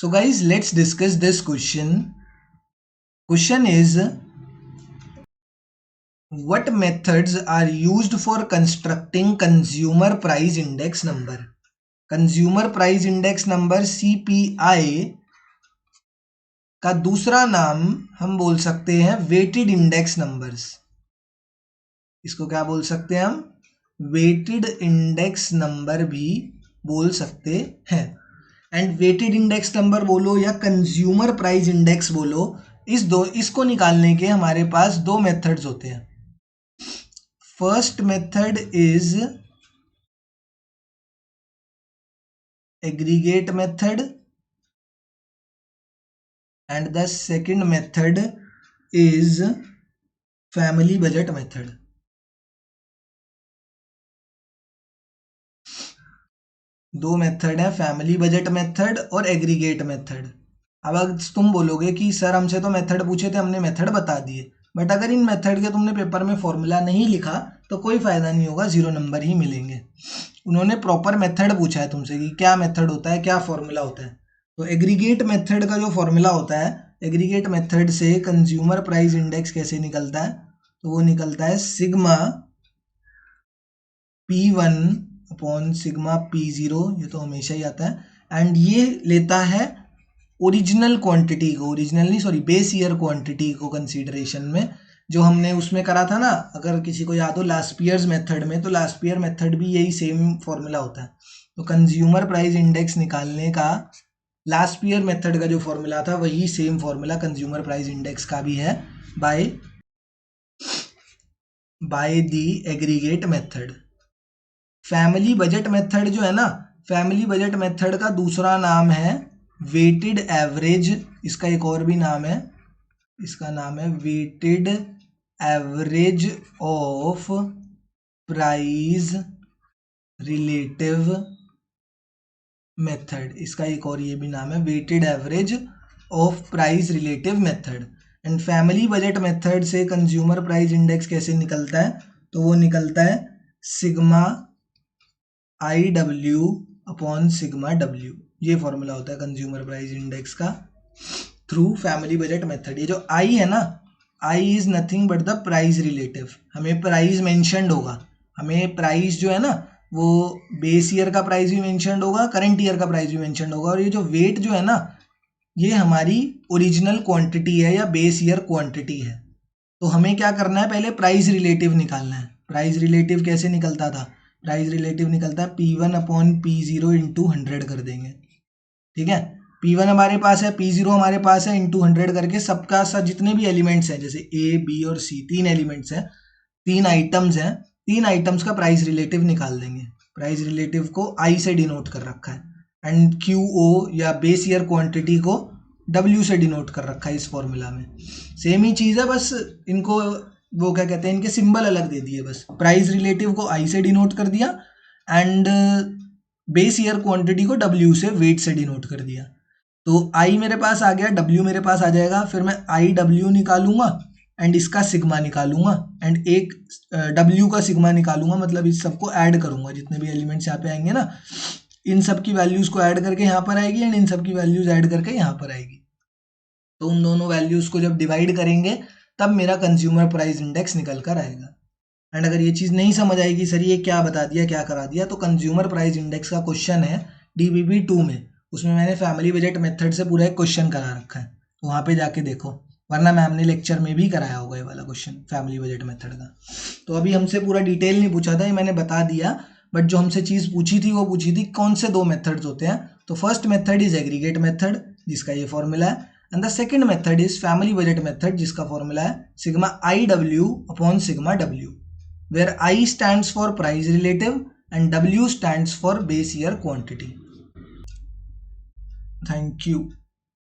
So guys, let's discuss this question. Question is, what methods are used for constructing consumer price index number? Consumer price index number CPI का दूसरा नाम हम बोल सकते हैं weighted index numbers. इसको क्या बोल सकते हैं हम? वेटेड इंडेक्स नंबर भी बोल सकते हैं। एंड वेटेड इंडेक्स नंबर बोलो या कंज्यूमर प्राइस इंडेक्स बोलो, इसको निकालने के हमारे पास दो मेथड्स होते हैं। First method is aggregate method and the second method is family budget method. दो मेथड है, फैमिली बजट मेथड और एग्रीगेट मेथड। अब अगर तुम बोलोगे कि सर हमसे तो मेथड पूछे थे, हमने मेथड बता दिए, बट अगर इन मेथड के तुमने पेपर में फॉर्मूला नहीं लिखा तो कोई फायदा नहीं होगा, 0 नंबर ही मिलेंगे। उन्होंने प्रॉपर मेथड पूछा है तुमसे कि क्या मेथड होता है, क्या फॉर्मूला होता है। तो एग्रीगेट मेथड का जो फॉर्मूला होता है, एग्रीगेट मेथड से कंज्यूमर प्राइस इंडेक्स कैसे निकलता है, तो वो निकलता है sigma P1 upon sigma P0, ये तो हमेशा ही आता है। एंड ये लेता है ओरिजिनल क्वांटिटी को, ओरिजिनल नहीं सॉरी बेस ईयर क्वांटिटी को कंसीडरेशन में, जो हमने उसमें करा था ना। अगर किसी को याद हो लास्पियर्स मेथड में, तो लास्पियर मेथड भी यही सेम फॉर्मूला होता है। तो कंज्यूमर प्राइस इंडेक्स निकालने का लास्पियर मेथड का जो फॉर्मूला था वही same formula consumer price index का भी है, by the aggregate method. Family budget method जो है ना, फैमिली बजट मेथड का दूसरा नाम है वेटेड एवरेज। इसका एक और भी नाम है, इसका नाम है weighted average of price relative method. इसका एक और ये भी नाम है weighted average of price relative method. And family budget method से कंज्यूमर प्राइस इंडेक्स कैसे निकलता है, तो वो निकलता है sigma IW upon sigma W। ये फॉर्मूला होता है कंज्यूमर प्राइस इंडेक्स का थ्रू फैमिली बजट मेथड। ये जो I है ना, I is nothing but the price relative. हमें प्राइस मेंशन्ड होगा, हमें प्राइस जो है ना वो बेस ईयर का प्राइस भी मेंशन्ड होगा, करंट ईयर का प्राइस भी मेंशन्ड होगा। और ये जो वेट जो है ना, ये हमारी ओरिजिनल क्वांटिटी है या बेस ईयर क्वांटिटी है। तो हमें क्या करना है, पहले प्राइस रिलेटिव निकालना है। प्राइस रिलेटिव कैसे निकलता था? प्राइस रिलेटिव निकलता है P1 अपॉन P0 इंटू 100 कर देंगे, ठीक है। P1 हमारे पास है, P0 हमारे पास है, इंटू 100 करके सबका सब जितने भी एलिमेंट्स हैं, जैसे A, B और C, 3 एलिमेंट्स हैं, 3 आइटम्स हैं, 3 आइटम्स का प्राइस रिलेटिव निकाल देंगे। प्राइस रिलेटिव को I से डिनोट कर रखा है, एंड QO या बेस ईयर क्वांटिटी को W से डिनोट कर रखा है इस फॉर्मूला में। सेम ही चीज़ है, बस इनको वो क्या कहते हैं, इनके सिंबल अलग दे दिए। बस प्राइस रिलेटिव को I से डिनोट कर दिया एंड बेस ईयर क्वांटिटी को W से, वेट से डिनोट कर दिया। तो I मेरे पास आ गया, W मेरे पास आ जाएगा, फिर मैं IW निकालूंगा एंड इसका सिग्मा निकालूंगा एंड एक W का सिग्मा निकालूंगा। मतलब इस सबको ऐड करूंगा, जितने भी एलिमेंट्स यहाँ पे आएंगे ना, इन सब की वैल्यूज को ऐड करके यहाँ पर आएगी एंड इन सब की वैल्यूज ऐड करके यहाँ पर आएगी। तो उन दोनों वैल्यूज को जब डिवाइड करेंगे तब मेरा कंज्यूमर प्राइस इंडेक्स निकल कर आएगा। एंड अगर ये चीज़ नहीं समझ आएगी सर ये क्या बता दिया, क्या करा दिया, तो कंज्यूमर प्राइस इंडेक्स का क्वेश्चन है DBB 2 में, उसमें मैंने फैमिली बजट मेथड से पूरा एक क्वेश्चन करा रखा है, तो वहाँ पे जाके देखो, वरना मैम ने लेक्चर में भी कराया होगा ये वाला क्वेश्चन फैमिली बजट मेथड का। तो अभी हमसे पूरा डिटेल नहीं पूछा था, ये मैंने बता दिया, बट जो हमसे चीज़ पूछी थी वो पूछी थी कौन से दो मेथड्स होते हैं। तो first method is aggregate method, जिसका ये फॉर्मूला है, and the second method is family budget method, जिसका फॉर्मूला है sigma IW upon sigma W, where I stands for price relative and W stands for base year quantity. Thank you.